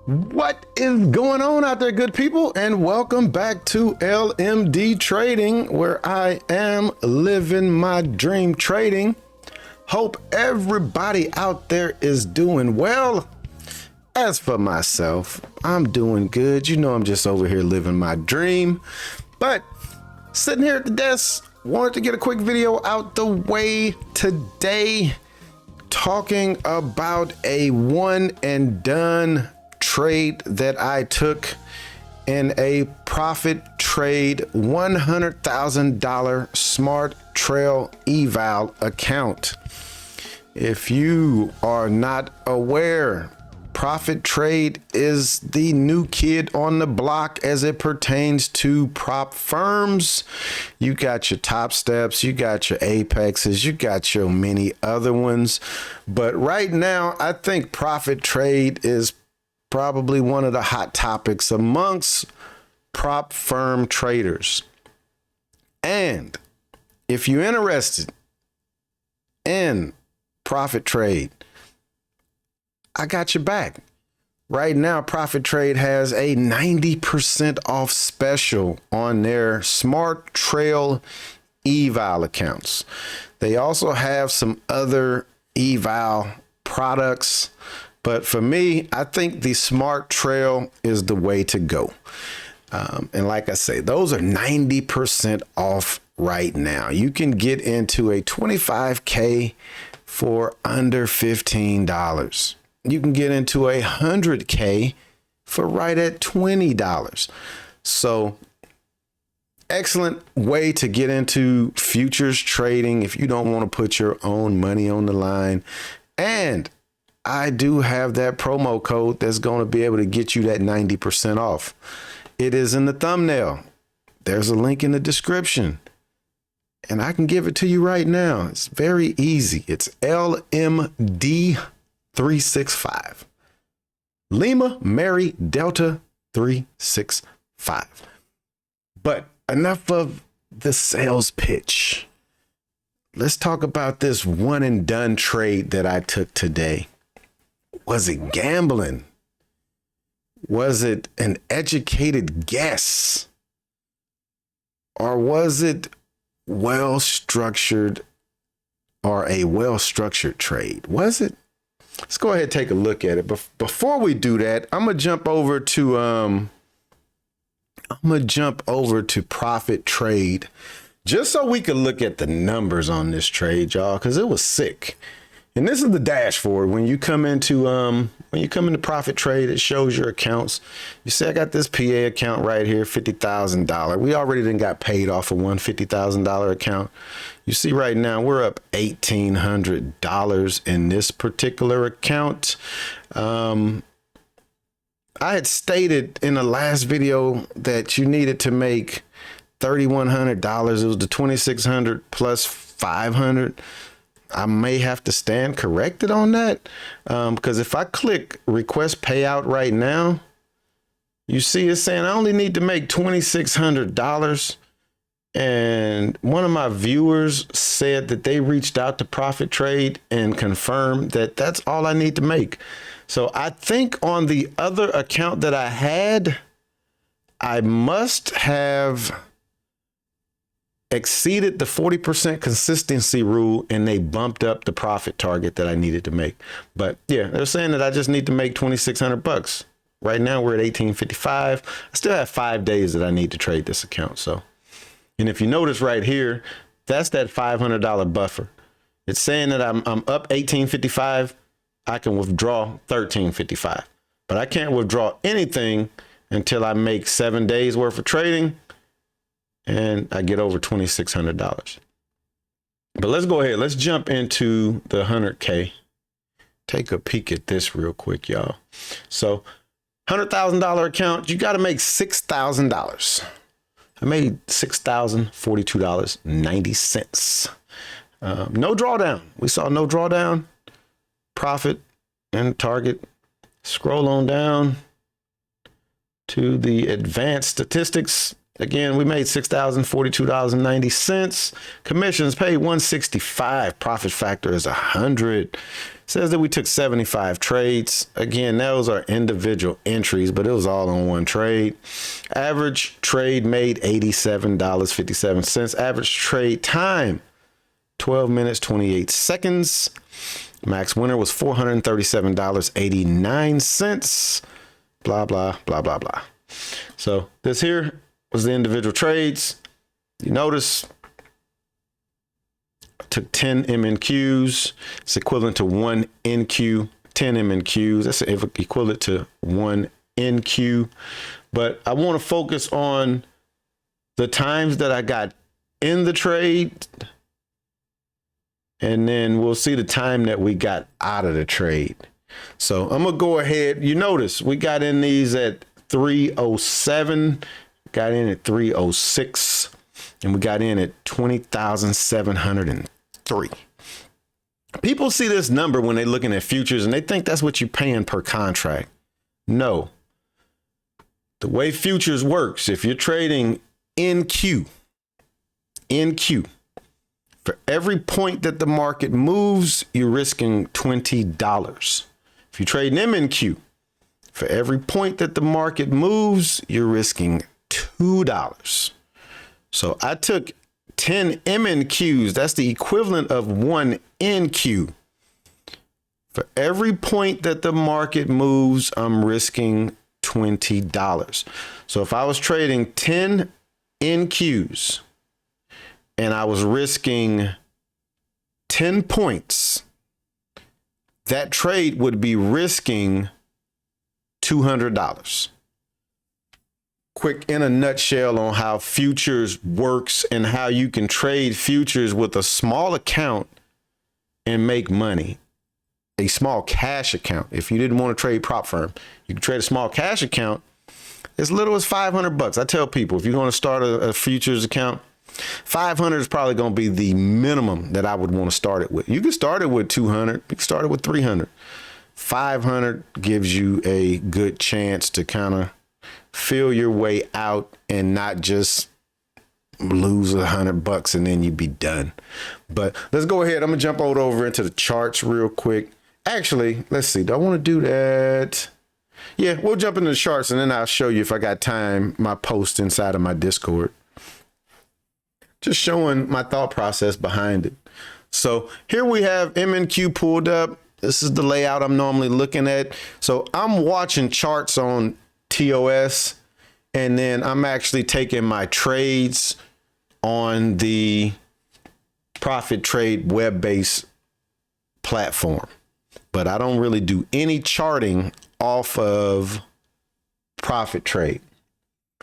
What is going on out there, good people? And welcome back to LMD Trading, where I am living my dream trading. Hope everybody out there is doing well. As for myself, I'm doing good. You know, I'm just over here living my dream. But sitting here at the desk, wanted to get a quick video out the way today, talking about a one and done trade that I took in a Profitrade $100,000 smart trail eval account. If you are not aware, Profitrade is the new kid on the block as it pertains to prop firms. You got your Top Steps, you got your Apexes, you got your many other ones. But right now, I think Profitrade is probably one of the hot topics amongst prop firm traders. And if you're interested in Profitrade, I got your back. Right now, Profitrade has a 90% off special on their smart trail eval accounts. They also have some other eval products. But for me, I think the smart trail is the way to go. And like I say, those are 90% off right now. You can get into a 25K for under $15. You can get into a 100K for right at $20. So excellent way to get into futures trading if you don't want to put your own money on the line. And I do have that promo code that's going to be able to get you that 90% off. It is in the thumbnail. There's a link in the description. And I can give it to you right now. It's very easy. It's LMD365. Lima Mary Delta 365. But enough of the sales pitch. Let's talk about this one and done trade that I took today. Was it gambling? Was it an educated guess? Or was it well-structured or a well-structured trade? Was it? Let's go ahead and take a look at it. But before we do that, I'm going to jump over to Profitrade just so we could look at the numbers on this trade, y'all, because it was sick. And this is the dashboard. When you come into Profitrade, it shows your accounts. You see, I got this PA account right here, $50,000. We already done got paid off of one $50,000 account. You see right now we're up $1,800 in this particular account. I had stated in the last video that you needed to make $3,100. It was the 2,600 plus 500. I may have to stand corrected on that, because if I click request payout right now, you see it's saying I only need to make $2,600. And one of my viewers said that they reached out to Profitrade and confirmed that that's all I need to make. So I think on the other account that I had, I must have exceeded the 40% consistency rule, and they bumped up the profit target that I needed to make. But yeah, they're saying that I just need to make $2,600. Right now we're at 1855. I still have 5 days that I need to trade this account. So, and if you notice right here, that's that $500 buffer. It's saying that I'm up 1855. I can withdraw 1355, but I can't withdraw anything until I make 7 days worth of trading and I get over $2,600. But let's go ahead. Let's jump into the 100K. Take a peek at this real quick, y'all. So $100,000 account, you got to make $6,000. I made $6,042.90. No drawdown. We saw no drawdown. Profit and target. Scroll on down to the advanced statistics. Again, we made $6,042.90. Commissions paid $165. Profit factor is 100. Says that we took 75 trades. Again, those are individual entries, but it was all on one trade. Average trade made $87.57. Average trade time, 12 minutes, 28 seconds. Max winner was $437.89. Blah, blah, blah, blah, blah. So this here was the individual trades. You notice I took 10 MNQs. It's equivalent to 1 NQ. 10 MNQs. That's equivalent to 1 NQ. But I want to focus on the times that I got in the trade, and then we'll see the time that we got out of the trade. So I'm gonna go ahead. You notice we got in these at 307, got in at 306, and we got in at 20,703. People see this number when they're looking at futures and they think that's what you're paying per contract. No. The way futures works, if you're trading NQ, for every point that the market moves, you're risking $20. If you trade an MNQ, for every point that the market moves, you're risking $2. So I took 10 MNQs. That's the equivalent of 1 NQ. For every point that the market moves, I'm risking $20. So if I was trading 10 NQs and I was risking 10 points, that trade would be risking $200. Quick in a nutshell on how futures works and how you can trade futures with a small account and make money. A small cash account. If you didn't want to trade prop firm, you can trade a small cash account as little as $500. I tell people, if you're going to start a futures account, 500 is probably going to be the minimum that I would want to start it with. You can start it with 200. You can start it with 300. 500 gives you a good chance to kind of feel your way out and not just lose $100 and then you'd be done. But let's go ahead. I'm gonna jump over into the charts real quick. Actually, let's see. Do I want to do that? Yeah, we'll jump into the charts and then I'll show you, if I got time, my post inside of my Discord. Just showing my thought process behind it. So here we have MNQ pulled up. This is the layout I'm normally looking at. So I'm watching charts on TOS, and then I'm actually taking my trades on the Profitrade web-based platform. But I don't really do any charting off of Profitrade.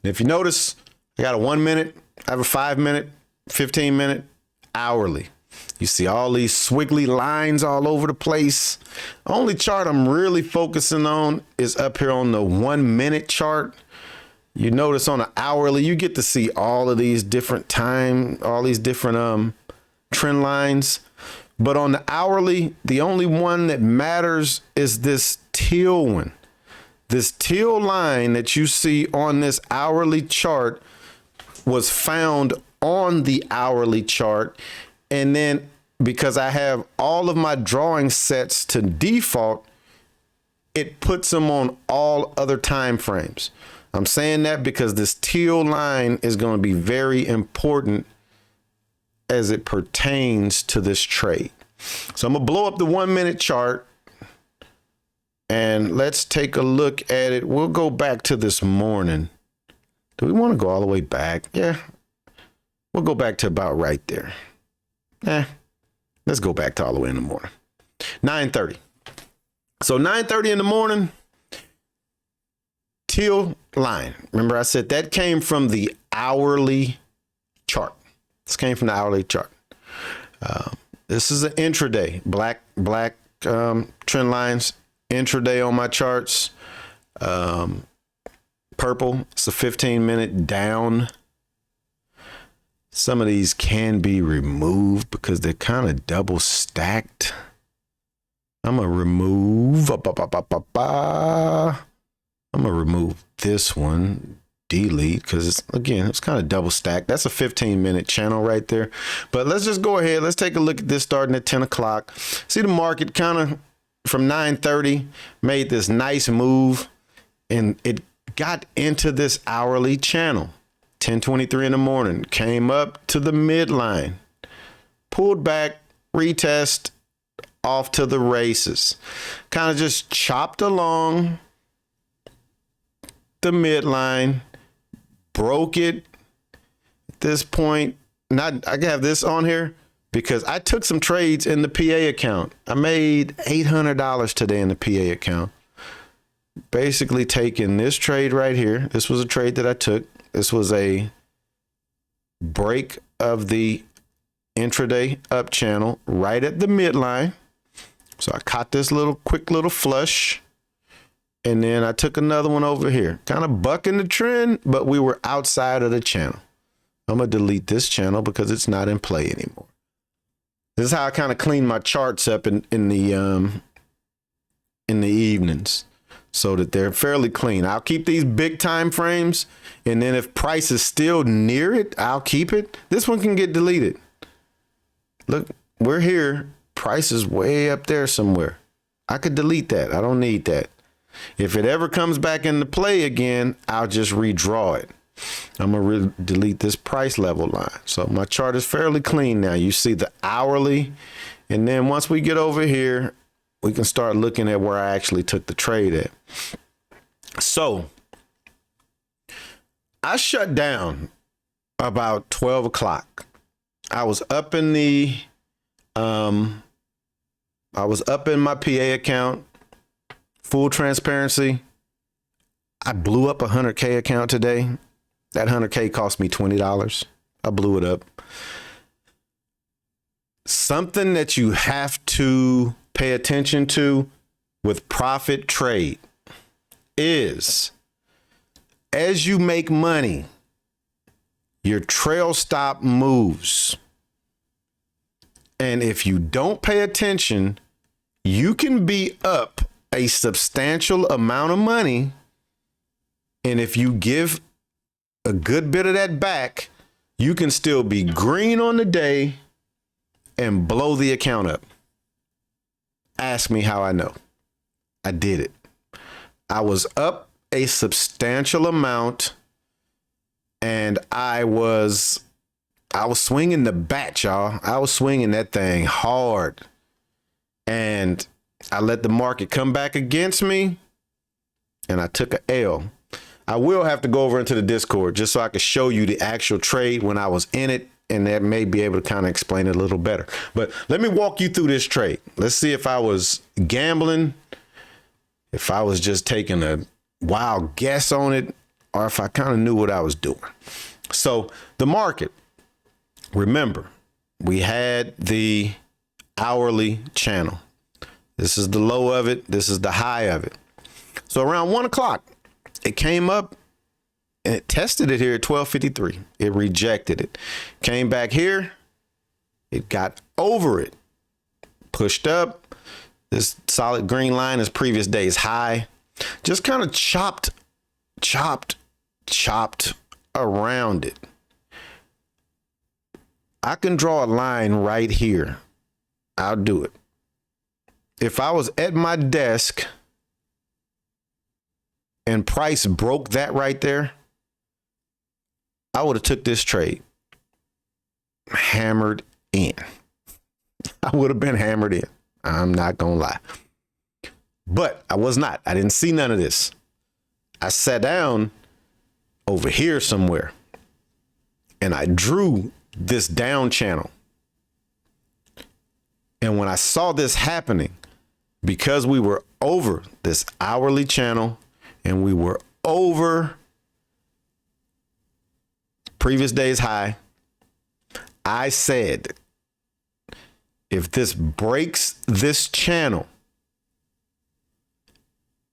If you notice, I got a 1 minute, I have a 5 minute, 15 minute, hourly. You see all these squiggly lines all over the place. The only chart I'm really focusing on is up here on the 1 minute chart. You notice on the hourly, you get to see all of these different all these different trend lines. But on the hourly, the only one that matters is this teal one. This teal line that you see on this hourly chart was found on the hourly chart. And then because I have all of my drawing sets to default, it puts them on all other time frames. I'm saying that because this teal line is going to be very important as it pertains to this trade. So I'm going to blow up the 1 minute chart and let's take a look at it. We'll go back to this morning. Do we want to go all the way back? Yeah, we'll go back to about right there. Let's go back to all the way in the morning. 9:30. So 9:30 in the morning, teal line. Remember I said that came from the hourly chart. This came from the hourly chart. This is an intraday, black trend lines, intraday on my charts. Purple, it's a 15-minute down. Some of these can be removed because they're kind of double stacked. I'm going to remove, I'm going to remove this one. delete because it's kind of double stacked. That's a 15-minute channel right there. But let's just go ahead. Let's take a look at this starting at 10 o'clock. See the market kind of from 9:30 made this nice move, and it got into this hourly channel. 10:23 in the morning, came up to the midline, pulled back, retest, off to the races. Kind of just chopped along the midline, broke it at this point. Not, I have this on here because I took some trades in the PA account. I made $800 today in the PA account. Basically taking this trade right here. This was a trade that I took. This was a break of the intraday up channel right at the midline. So I caught this quick little flush. And then I took another one over here, kind of bucking the trend, but we were outside of the channel. I'm going to delete this channel because it's not in play anymore. This is how I kind of clean my charts up in the evenings so that they're fairly clean. I'll keep these big time frames. And then if price is still near it, I'll keep it. This one can get deleted. Look, we're here. Price is way up there somewhere. I could delete that. I don't need that. If it ever comes back into play again, I'll just redraw it. I'm going to delete this price level line. So my chart is fairly clean now. You see the hourly. And then once we get over here, we can start looking at where I actually took the trade at. So I shut down about 12 o'clock. I was up in the, I was up in my PA account. Full transparency, I blew up a 100K account today. That 100K cost me $20. I blew it up. Something that you have to pay attention to with Profitrade is as you make money, your trail stop moves. And if you don't pay attention, you can be up a substantial amount of money, and if you give a good bit of that back, you can still be green on the day and blow the account up. Ask me how I know. I did it. I was up a substantial amount, and I was swinging the bat, y'all. I was swinging that thing hard, and I let the market come back against me, and I took a L. I will have to go over into the Discord just so I can show you the actual trade when I was in it, and that may be able to kind of explain it a little better. But let me walk you through this trade. Let's see if I was gambling, if I was just taking a wild guess on it, or if I kind of knew what I was doing. So the market, remember, we had the hourly channel. This is the low of it. This is the high of it. So around 1 o'clock, it came up and it tested it here at 1253. It rejected it. Came back here. It got over it. Pushed up. This solid green line is previous day's high. Just kind of chopped around it. I can draw a line right here. I'll do it. If I was at my desk and price broke that right there, I would have took this trade. Hammered in. I would have been hammered in. I'm not going to lie. But I was not. I didn't see none of this. I sat down over here somewhere and I drew this down channel. And when I saw this happening, because we were over this hourly channel and we were over previous day's high, I said, if this breaks this channel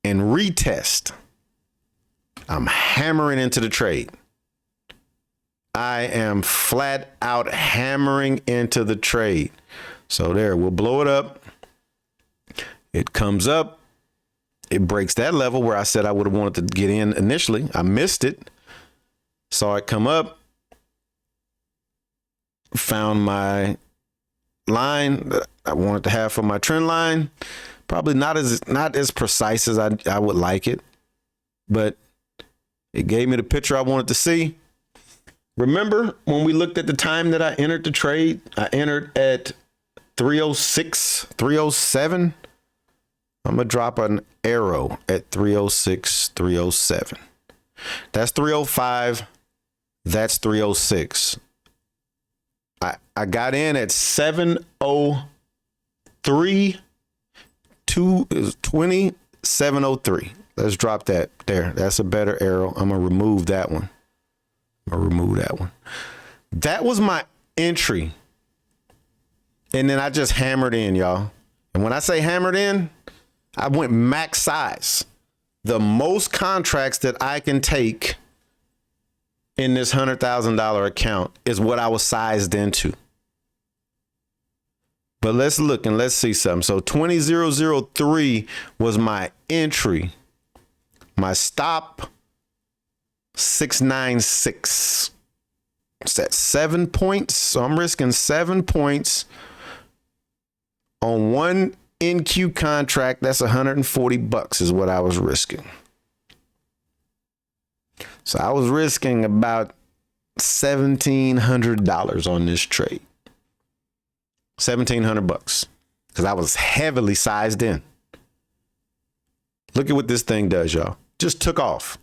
and retest, I'm hammering into the trade. I am flat out hammering into the trade. So there, we'll blow it up. It comes up. It breaks that level where I said I would have wanted to get in initially. I missed it. Saw it come up, found my line that I wanted to have for my trend line. Probably not as precise as I would like it, but it gave me the picture I wanted to see. Remember when we looked at the time that I entered the trade? I entered at 306, 307. I'm going to drop an arrow at 306, 307. That's 305. That's 306. I got in at 703. 2703. Let's drop that there. That's a better arrow. I'm going to remove that one. That was my entry. And then I just hammered in, y'all. And when I say hammered in, I went max size. The most contracts that I can take in this $100,000 account is what I was sized into. But let's look and let's see something. So 20003 was my entry. My stop, 696. It's at 7 points. So I'm risking 7 points on one NQ contract. That's $140 is what I was risking. So I was risking about $1,700 on this trade. $1,700 because I was heavily sized in. Look at what this thing does, y'all. Just took off.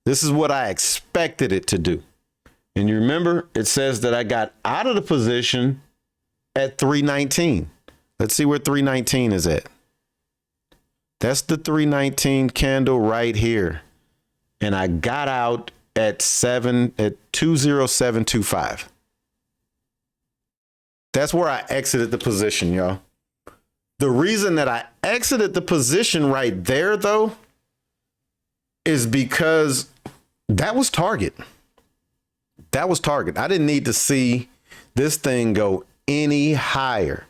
This is what I expected it to do. And you remember it says that I got out of the position at 319. Let's see where 319 is at. That's the 319 candle right here. And I got out at 20725. That's where I exited the position, y'all. The reason that I exited the position right there, though, is because that was target. That was target. I didn't need to see this thing go any higher.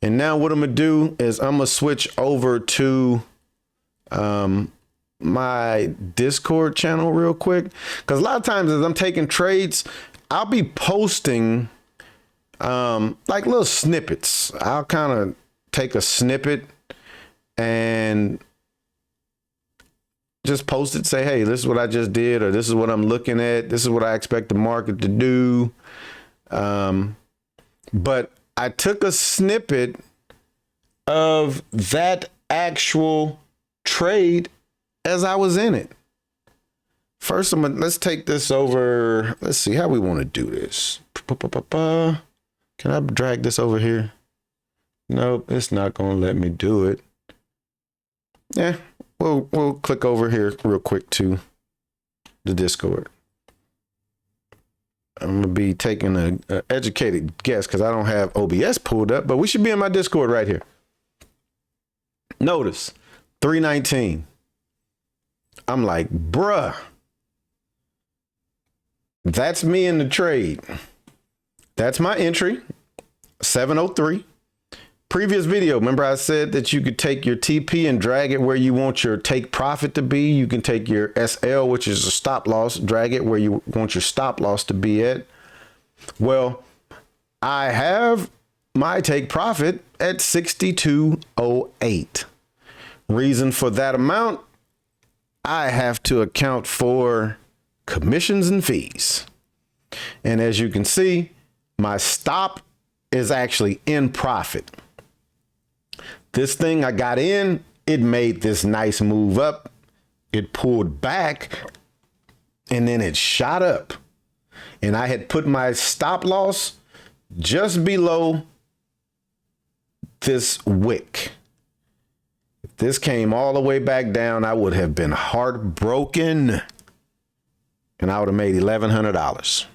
And now what I'm going to do is I'm going to switch over to my Discord channel real quick. Because a lot of times as I'm taking trades, I'll be posting like little snippets. I'll kind of take a snippet and just post it, say, hey, this is what I just did, or this is what I'm looking at. This is what I expect the market to do. But I took a snippet of that actual trade as I was in it. First, let's take this over. Let's see how we want to do this. Can I drag this over here? Nope, it's not going to let me do it. Yeah, we'll click over here real quick to the Discord. I'm going to be taking an educated guess because I don't have OBS pulled up, but we should be in my Discord right here. Notice 319. I'm like, bruh, that's me in the trade. That's my entry, 703. Previous video, remember I said that you could take your TP and drag it where you want your take profit to be. You can take your SL, which is a stop loss, drag it where you want your stop loss to be at. Well, I have my take profit at 6208. Reason for that amount, I have to account for commissions and fees. And as you can see, my stop is actually in profit. This thing I got in, it made this nice move up. It pulled back and then it shot up. And I had put my stop loss just below this wick. If this came all the way back down, I would have been heartbroken. And I would have made $1,100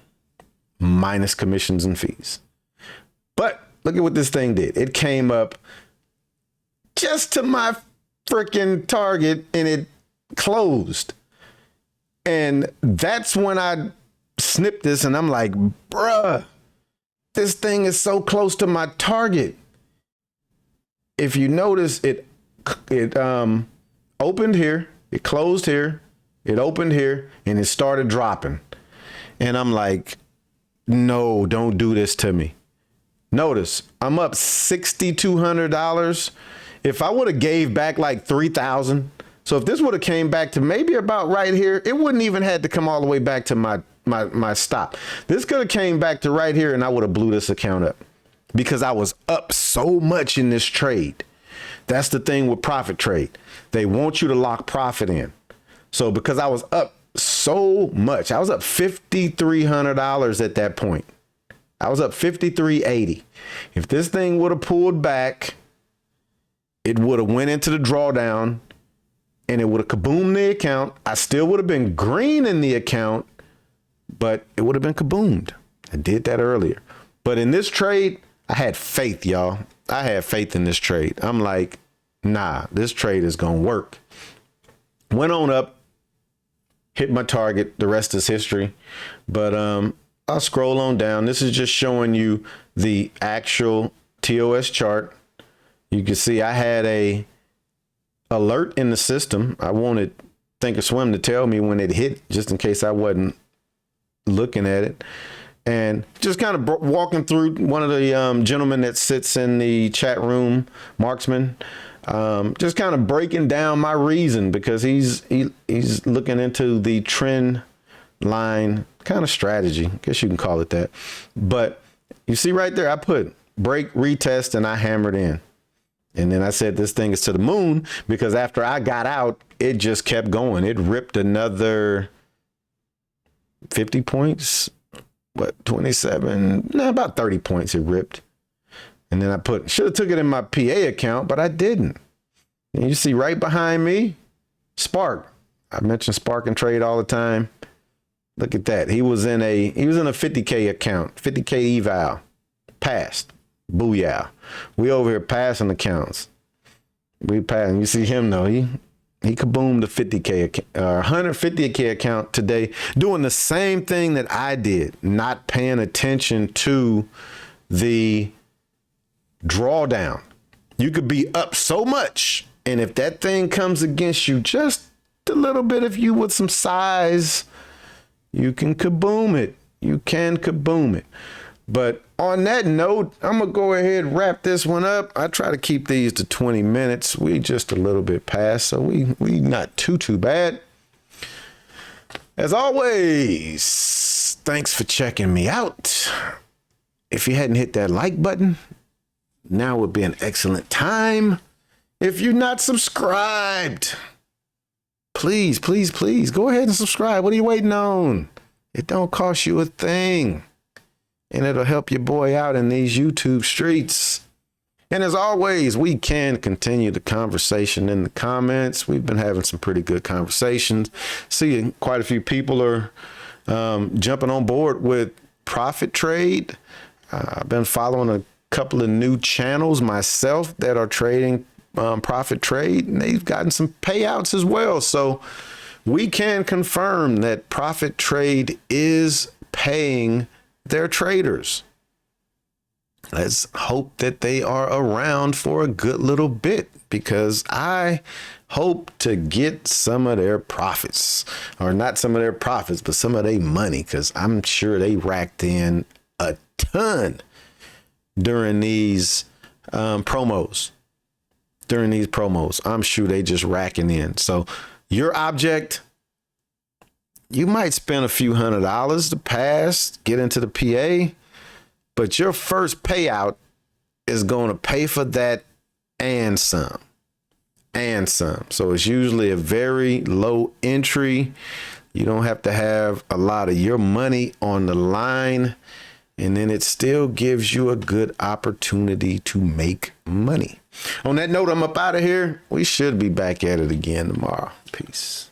minus commissions and fees. But look at what this thing did. It came up just to my freaking target and it closed. And that's when I snipped this and I'm like, bruh, this thing is so close to my target. If you notice, it opened here, it closed here, It opened here and it started dropping. And I'm like, no, don't do this to me. Notice I'm up $6,200. If I would have gave back like 3,000, so if this would have came back to maybe about right here, it wouldn't even had to come all the way back to my stop. This could have came back to right here and I would have blew this account up because I was up so much in this trade. That's the thing with Profitrade. They want you to lock profit in. So because I was up so much, I was up $5,300 at that point. I was up $5,380. If this thing would have pulled back, it would have went into the drawdown and it would have kaboomed the account. I still would have been green in the account, but it would have been kaboomed. I did that earlier. But in this trade, I had faith, y'all. I had faith in this trade. I'm like, nah, this trade is going to work. Went on up, hit my target. The rest is history. But I'll scroll on down. This is just showing you the actual TOS chart. You can see I had a alert in the system. I wanted Thinkorswim to tell me when it hit, just in case I wasn't looking at it. And just kind of walking through, one of the gentlemen that sits in the chat room, Marksman, just kind of breaking down my reason, because he's looking into the trend line kind of strategy. I guess you can call it that. But you see right there, I put break, retest, and I hammered in. And then I said, this thing is to the moon, because after I got out, it just kept going. It ripped another 50 points. What, 27, about 30 points it ripped. And then I should have took it in my PA account, but I didn't. And you see right behind me, Spark. I mention Spark and Trade all the time. Look at that. He was in a 50K account, 50K eval, passed. Booyah. We over here passing accounts. We passing. You see him though. He kaboomed the 50K 150K account today, doing the same thing that I did, not paying attention to the drawdown. You could be up so much, and if that thing comes against you just a little bit, if you with some size, you can kaboom it. You can kaboom it. But on that note, I'm going to go ahead and wrap this one up. I try to keep these to 20 minutes. We just a little bit past, so we not too bad. As always, thanks for checking me out. If you hadn't hit that like button, now would be an excellent time. If you're not subscribed, please go ahead and subscribe. What are you waiting on? It don't cost you a thing. And it'll help your boy out in these YouTube streets. And as always, we can continue the conversation in the comments. We've been having some pretty good conversations. See, quite a few people are jumping on board with Profitrade. I've been following a couple of new channels myself that are trading Profitrade, and they've gotten some payouts as well. So we can confirm that Profitrade is paying their traders. Let's hope that they are around for a good little bit, because I hope to get some of their profits, or not some of their profits, but some of their money, because I'm sure they racked in a ton during these promos. I'm sure they just racking in. So your object, you might spend a few $100s to pass, get into the PA, but your first payout is going to pay for that and some. So it's usually a very low entry. You don't have to have a lot of your money on the line, and then it still gives you a good opportunity to make money. On that note, I'm up out of here. We should be back at it again tomorrow. Peace.